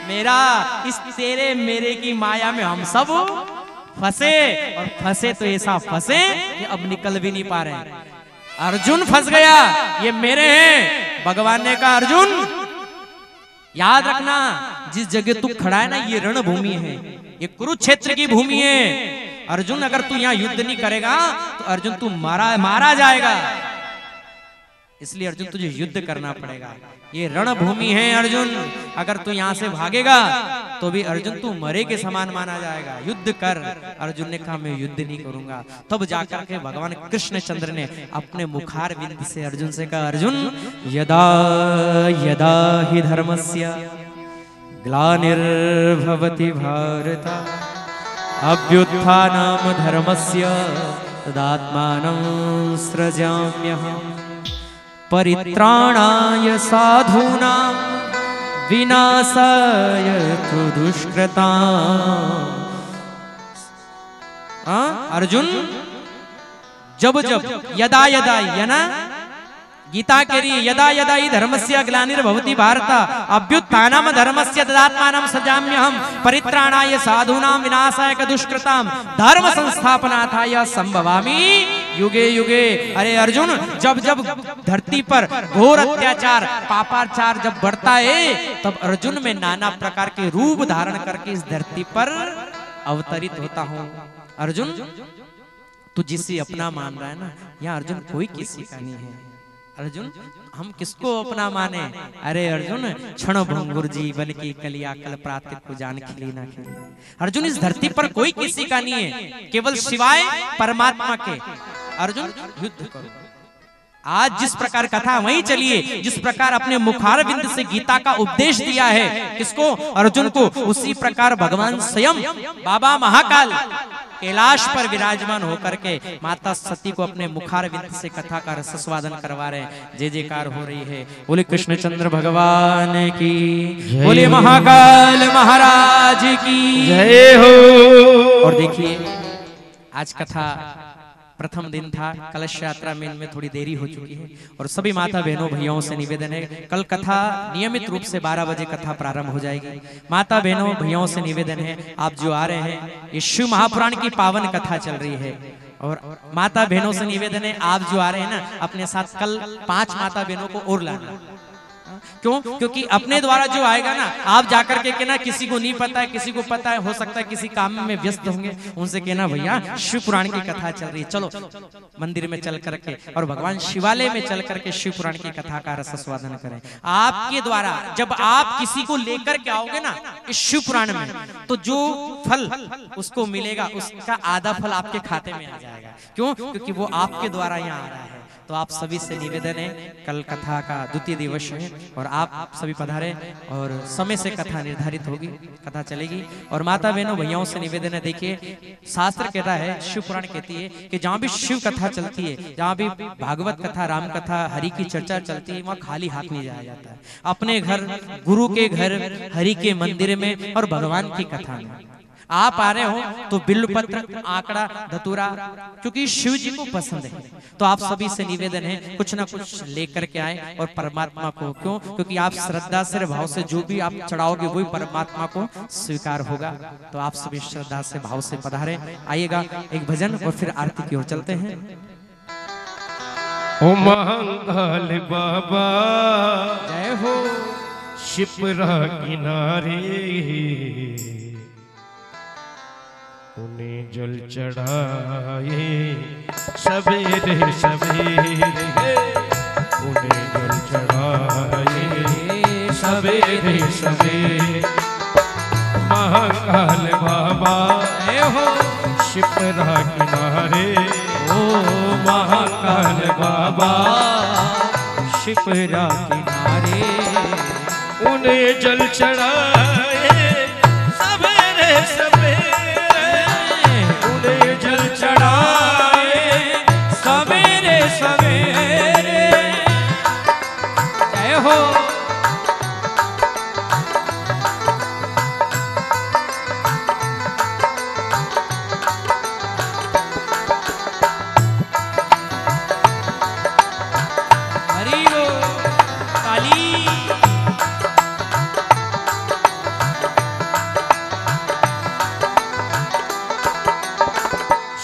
मेरा। इस तेरे मेरे की माया में हम सब फंसे, और फंसे तो ऐसा फंसे कि अब निकल भी नहीं पा रहे हैं। अर्जुन फंस गया, ये मेरे हैं। भगवान ने कहा अर्जुन याद रखना, जिस जगह तू खड़ा है ना, ये रणभूमि है, ये कुरुक्षेत्र की भूमि है। अर्जुन अगर तू यहाँ युद्ध नहीं करेगा तो अर्जुन तू मारा जाएगा। इसलिए अर्जुन तुझे युद्ध करना पड़ेगा। ये रणभूमि है अर्जुन, अगर तू यहाँ से भागेगा तो भी अर्जुन तू मरे के समान माना जाएगा। युद्ध कर। अर्जुन ने कहा मैं युद्ध नहीं करूंगा। तब जाकर के भगवान कृष्णचंद्र ने अपने मुखार बिंद से अर्जुन से कहा अर्जुन, यदा यदा हि धर्मस्य ग्लानिर्भवति भारत, अभ्युत्थानं धर्मस्य तदात्मानं सृजाम्यहम्, परित्राणाय साधूनां विनाशाय तु दुष्कृताम्। अर्जुन जब जब यदा यदा, या ना गीता के लिए यदा यदा ही धर्मस्य ग्लानिर्भवति भारत, अभ्युत्थानं धर्मस्य तदात्मानं सृजाम्यहम्, परित्राणाय साधूनां विनाशाय दुष्कृताम्, धर्म संस्थापनार्थाय संभवामि युगे युगे। अरे अर्जुन, जब जब धरती पर घोर अत्याचार पापाचार जब बढ़ता है, तब अर्जुन में नाना प्रकार के रूप धारण करके इस धरती पर अवतरित होता हूँ। अर्जुन तू जिसे अपना मान रहा है ना, यहाँ अर्जुन कोई किसी का नहीं है। अर्जुन हम किसको अपना माने? अरे अर्जुन, क्षण भंगुर जीवन की कलिया कल प्रातः को जान खिली ना खिली। अर्जुन इस धरती पर कोई किसी का नहीं है, केवल सिवाय परमात्मा के। अर्जुन युद्ध करो। आज जिस प्रकार कथा वहीं चलिए, जिस प्रकार अपने मुखार बिंद से गीता का उपदेश दिया है किसको? अर्जुन को। उसी प्रकार भगवान स्वयं बाबा महाकाल कैलाश पर विराजमान होकर के माता सती को अपने मुखार बिंद से कथा का रसस्वादन करवा रहे हैं। जय जयकार हो रही है। बोले कृष्णचंद्र भगवान की, बोले महाकाल महाराज की जय हो। और देखिए आज कथा प्रथम दिन था, कलश यात्रा में इनमें थोड़ी देरी हो चुकी है, और सभी माता बहनों भैयाओं से निवेदन है, कल कथा नियमित रूप से 12 बजे कथा प्रारंभ हो जाएगी। माता बहनों भैयाओं से निवेदन है, आप जो आ रहे हैं, ये शिव महापुराण की पावन कथा चल रही है, और माता बहनों से निवेदन है आप जो आ रहे हैं ना, अपने साथ कल 5 माता बहनों को और लाना। क्यों? क्योंकि अपने द्वारा जो आएगा ना, आप जाकर के कहना किसी को नहीं पता है, किसी को पता है, हो सकता है किसी काम में व्यस्त होंगे, उनसे कहना भैया शिव पुराण की कथा चल रही है, चलो मंदिर में चल करके और भगवान शिवालय में चल करके शिव पुराण की कथा का रसस्वादन करें। आपके द्वारा जब आप किसी को लेकर के आओगे ना इस शिव पुराण में, तो जो फल उसको मिलेगा उसका आधा फल आपके खाते में आ जाएगा। क्यों? क्योंकि वो आपके द्वारा यहाँ आ रहा है। तो आप सभी से निवेदन है, कल कथा का द्वितीय दिवस है और आप सभी पधारे, और समय से कथा निर्धारित होगी, कथा चलेगी। और माता बहनों भैयाओं से निवेदन है, देखिए शास्त्र कहता है, शिव पुराण कहती है कि जहाँ भी शिव कथा चलती है, जहाँ भी भागवत कथा, राम कथा, हरि की चर्चा चलती है, वहाँ खाली हाथ नहीं जाया जाता है। अपने घर, गुरु के घर, हरि के मंदिर में और भगवान की कथा में आप आ रहे हो तो बिल्वपत्र, आंकड़ा, धतूरा, क्योंकि शिव जी को पसंद है। तो आप सभी से निवेदन है कुछ ना कुछ लेकर के आए और परमात्मा को, क्यों? क्योंकि आप श्रद्धा से, भाव से जो भी आप चढ़ाओगे वही परमात्मा को स्वीकार होगा। तो आप सभी श्रद्धा से, भाव से पधारे। आइएगा एक भजन और फिर आरती की ओर चलते हैं। ओ मंगल बाबा जय हो। शिप्रा किनारे उन्हें जल चढ़ाए सवेरे सवेरे, उन्हें जल चढ़ाए सवेरे सवेरे। मंगल बाबा हो शिप्रा किनारे, ओ महाकाल बाबा शिप्रा किनारे, उन्हें जल चढ़ाए सवेरे सवेरे, उन्हें जल चढ़ाए सवेरे सवेरे। जय हो।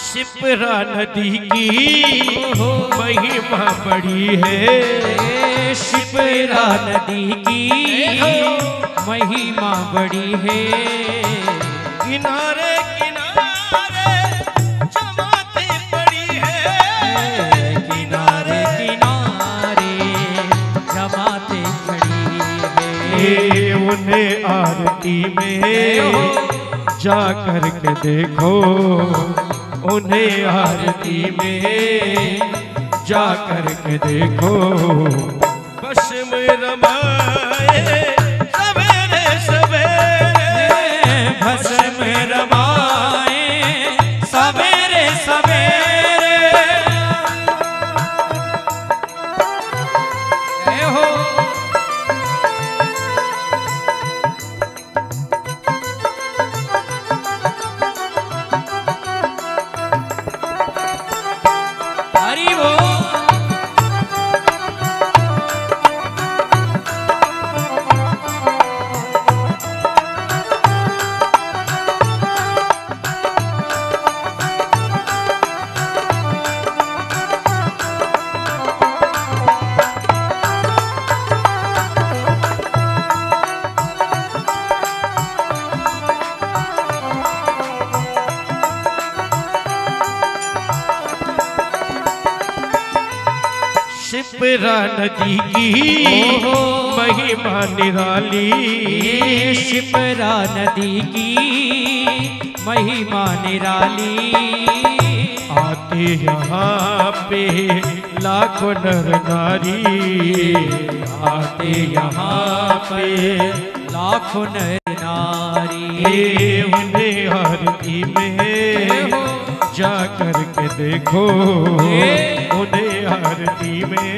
शिप्रा नदी की महिमा बड़ी है, शिप्रा नदी की महिमा बड़ी है। किनारे किनारे जमाते पड़ी है, किनारे किनारे जमाते खड़ी है। उन्हें आरती में जा कर के देखो, उन्हें आरती में जा कर के देखो। भस्म रमाए सवेरे सवेरे, भस्म रमाए सवेरे सवेरे। जय हो। हरि बोल। शिप्रा नदी की महिमा निराली, शिप्रा नदी की महिमा निराली। आते यहाँ पे लाखों नर नारी, आते यहाँ पे लाखों नर नारी। उन्हें आरती में जा कर के देखो, उन्हें आरती में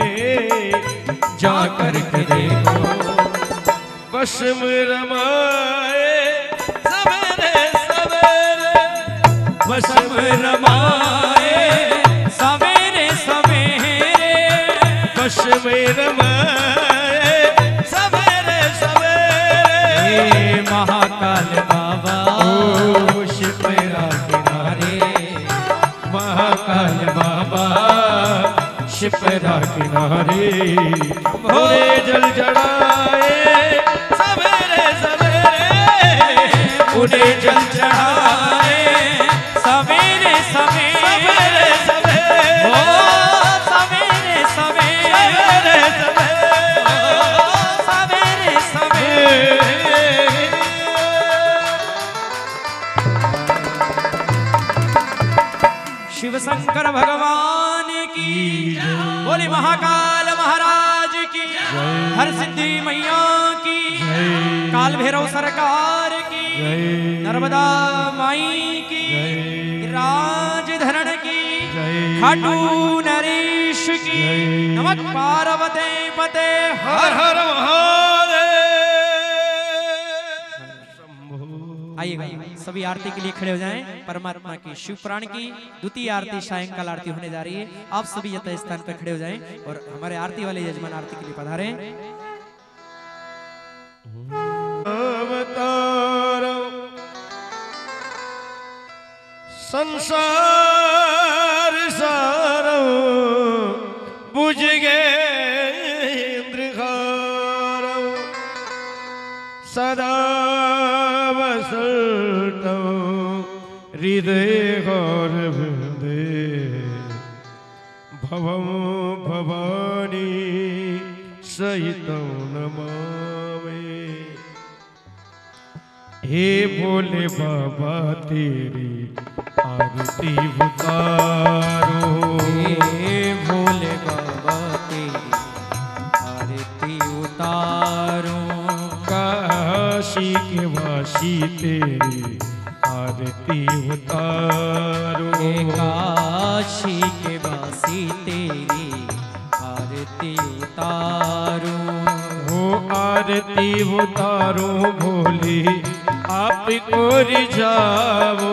जा कर के देखो। भस्म रमाए सवेरे सवेरे, भस्म रमाए सवेरे सवेरे। भस्म रमाए सवेरे सवेरे। महाकाल बाबा ओ शिप्रा किनारे, महाकाल बाबा शिप्रा किनारे। उन्हें जल चढ़ाए सवेरे सवेरे, उन्हें जल चढ़ाए सवेरे सवेरे सवेरे। ओ सवेरे सवेरे सवेरे सवेरे। शिव शंकर भगवान की, बोले महाकाल महाराज की, हर सिद्धि मैया की, काल भैरव सरकार की, नर्मदा माई की, राजधरण की, खाटू नरेश की। नमः पार्वती पते हर हर महादेव। आइएगा सभी आरती के लिए खड़े हो जाएं। परमात्मा की शिव पुराण की द्वितीय आरती सायंकाल आरती होने जा रही है। आप सभी यथा स्थान पर खड़े हो जाएं और हमारे आरती वाले यजमान आरती के लिए पधारें। संसार सारो बुझ गए इंद्रखारो सदा वसतो हृदय गौरवदे भवम भवानी सहितं नमामि। हे भोले बाबा तेरी आरती उतारो, हे भोले बाबा तेरी आरती उतारो। काशी के वासी तेरी आरती उतारो, काशी के वासी तेरी आरती उतारो। हो आरती उतारो भोले आप को रिझाओ,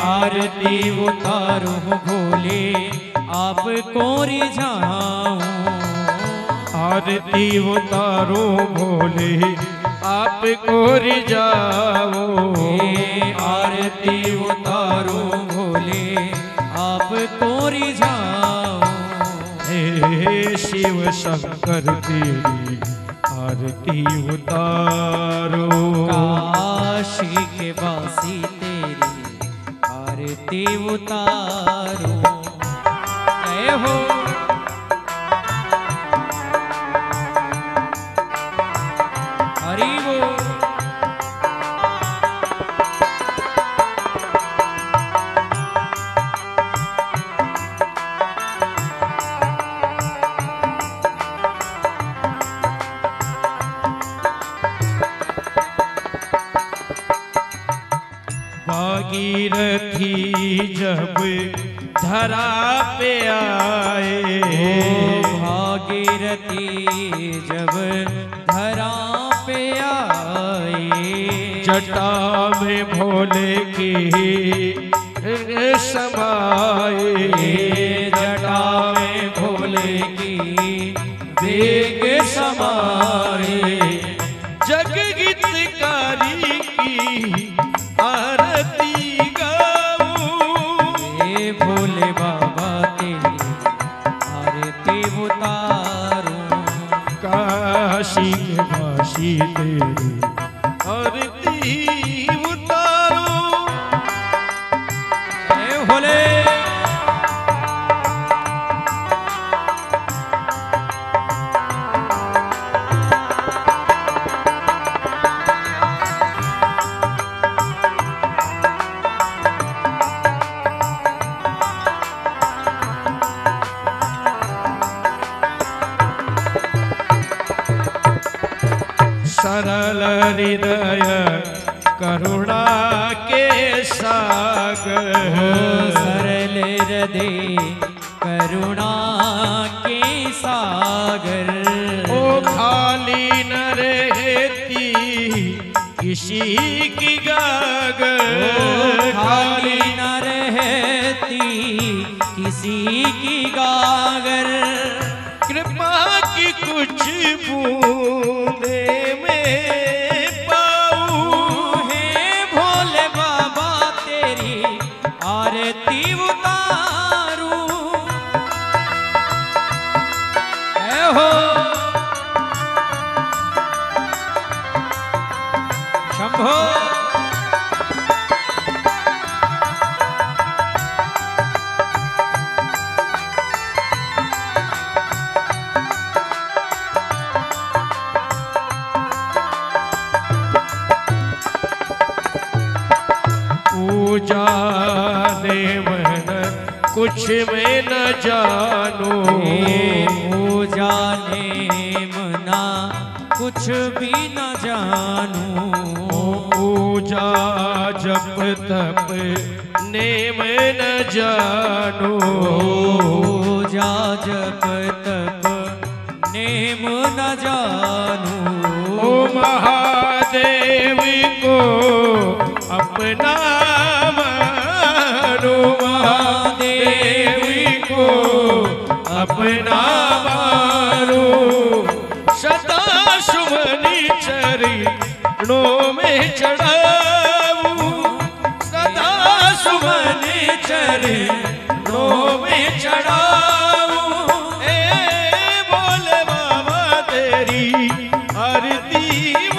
आरती उतारो भोले आप को रिझाओ। आरती उतारो भोले आप को रिझाओ, आरती उतारो भोले आप को रिझाओ। हे शिव शंकर तेरी आरती उतारो, काशी के वासी तेरी आरती उतारो। जय हो हरि बोल। भागीरथी जब धरा पे आए, भागीरथी जब धरा पे आए। जटा में भोले के समाए, जटा में भोले की वेग समाए। जग गीतकारी की आरती गाऊं, हे भोले बाबा तेरी आरती उतारो। काशी के वासी तेरी आरती उतारो। जय भोले। सरल हृदय करुणा के सागर, सरल हृदय करुणा के सागर। ओ खाली न रहती किसी की गागर, खाली न रहती किसी की गागर। कृपा की कुछ बूंदे में पाऊं, हे भोले बाबा तेरी आरती उतारू। जय हो शंभो। पूजा देवन कुछ में न जानू, पूजा नेम ना कुछ भी न जानू। पूजा जप तप नेम न जानू, पूजा जप तप नेम न जानू। ओ महादेव को चढ़ाऊं सदा सुमन चरणों में चढ़ाऊं बोले बाबा तेरी आरती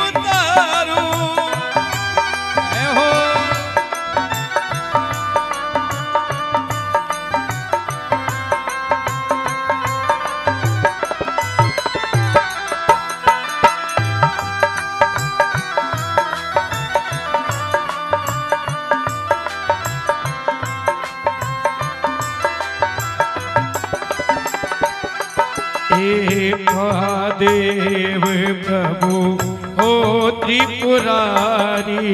उतारूं हो महादेव प्रभु हो त्रिपुरारी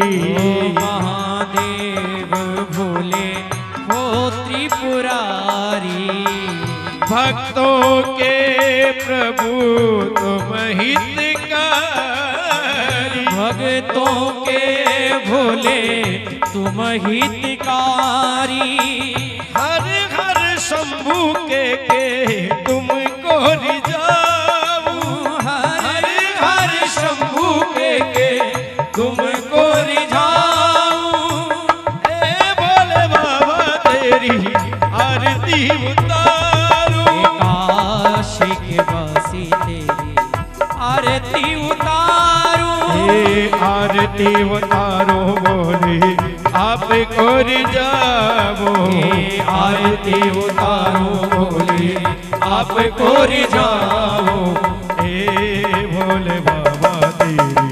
महादेव भोले हो त्रिपुरारी भक्तों के प्रभु तुम हितकारी भक्तों के भोले तुम हितकारी हर हर शंभू के तुमको रिझाऊं हर हर शंभू के तुमको रिझाऊं बोले बाबा तेरी आरती उतारूं काशी के वासी तेरी आरती उतारूं आरती उतारो बोले आपको रिझाओ आरती उतारो बोले आपको रिझाओ भोले बाबा तेरी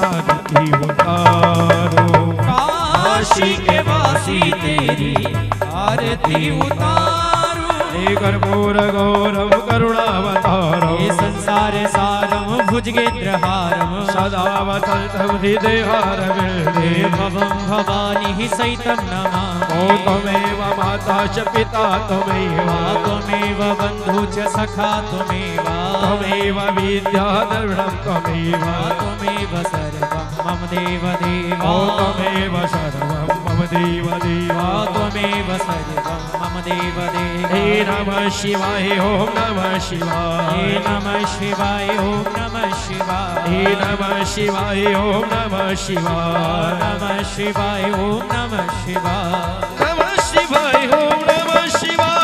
आरती उतारो काशी के वासी तेरी आरती उतारो कर्पूर गौरव करुणावतारम संसार सारम भुजगेन्द्रहारम सदा वसंतम हृदयहार भवं भवानी ही सहितं नमामि ओ त्वमेव माता च पिता त्वमेव त्वमेव बन्धु च सखा त्वमेव विद्याधरणं त्वमेव त्वमेव सर्वं मम देवदेव ओ त्वमेव सर्वं मम देवदेव त्वमेव सर्वं मम देवदेव हे नमः शिवाय ओम नमः शिवाय हे नमः शिवाय ओम नमः शिवाय हे नमः शिवाय ओम नमः शिवाय नमः शिवाय ओम नमः शिवाय नमः शिवाय ओम नमः शिवाय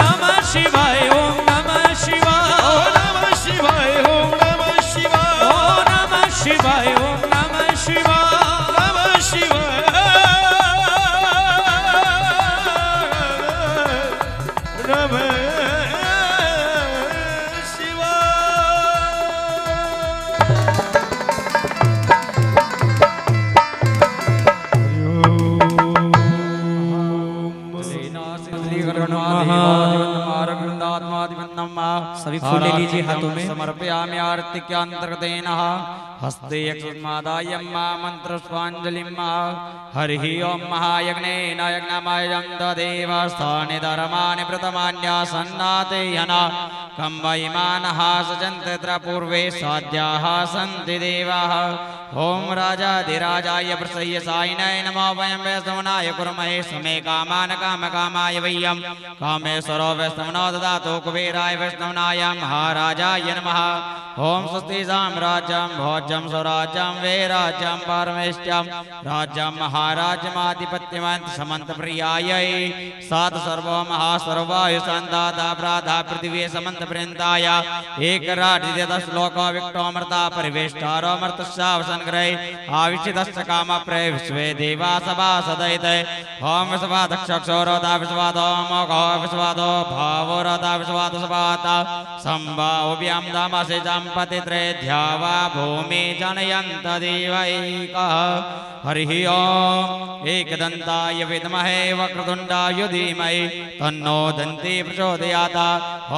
नमः शिवाय ओम नमः शिवाय नमः शिवाय ओम नमः शिवाय नमः शिवाय ओम नमः शिवाय नमः शिवाय नमः सभी फूल ले लीजिए हाथों में समर्पयामि आरती के अंतर्गतेन हस्ते यक्षमादायं मंत्र स्वांजलिं हरिः ओम महायज्ञेन यज्ञमयं तदेवस्थानि धर्माणि प्रथमान्यासन्नाते यना कंबैमानः सजन्ते तत्र पूर्वे साध्याः सन्ति देवाः ओम राजाधिराजाय प्रसह्य सायिनाय नमो वयं वैष्णवनाय कुर्महे समे कामान् कामकामाय वयं कामेश्वरो वैष्णवनो ददातु कुबेराय वैष्णवनाय महाराजाय नमः ओम स्वस्ति साम्राज्यं भोज्यं स्वराज्यं वैराज्यं परमेष्ठ्यं राज्यं महाराज्यमाधिपत्यमन्त समन्त प्रियायै सात सर्वो महासर्वायु संदाता प्राधा पृथ्वी समन्त प्रियंताय एक राजित श्लोको विक्टोमर्ता परिवेष्टारो मर्तस्यावसंग्रहे आविष्टितस्य काम प्रय विश्वे देवा सभा सदैते ओम विश्वादक्षक्षोरोदा विश्वादो मोघो विश्वादो भावोरोदा विश्वाद सभाता संभाव्यां दामसे जंपति त्रेध्यावा भूमि जनयन्त देवैकः हरिः ओम एकदन्ताय विद्महे वक्रतुण्डाय धीमहि तन्नो दन्ती प्रचोदयात्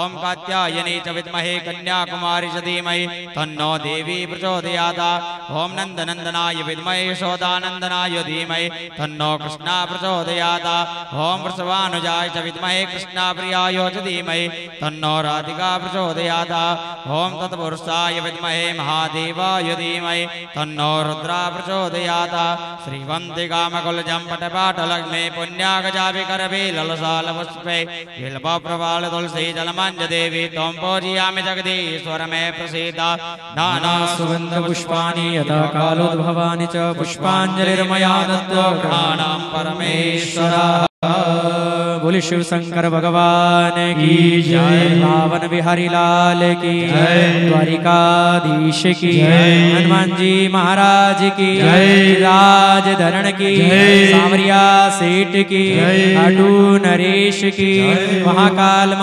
ओम कात्यायनी च विद्महे कन्याकुमारी च धीमहि तन्नो देवी प्रचोदयात् ओम नन्दनन्दनाय विद्महे यशोदानन्दनाय धीमहि तन्नो कृष्णा प्रचोदयात् ओम वृषभानुजाय च विद्महे कृष्णाप्रियाय च धीमहि तन्नो राधिका प्रचोदयात् ओम तत्पुरुषाय विद्महे महादेवाय धीमहि तन्नो रुद्रा प्रचोदयात् श्रीवन्तिकामकुलजं पटपाटलक्ष्मी पुण्यागजाभिकरभि ललसालपुष्पे बिल्वप्रवाल तुलसी जलमञ्ज देवी त्वं पूजयामि जगदीश्वर मे प्रसीद नाना सुगन्ध पुष्पाणि यथा कालोद्भवानि च पुष्पांजलिर्मया दत्तो ग्रहाणां परमेश्वरः। बोले शिव शंकर भगवान की जय, रावण बिहारी लाल की जय, द्वारिकाधीश की जय, हनुमान जी महाराज की जय, राज धरण की जय, सावरिया सेठ की, अटू नरेश की, महाकाल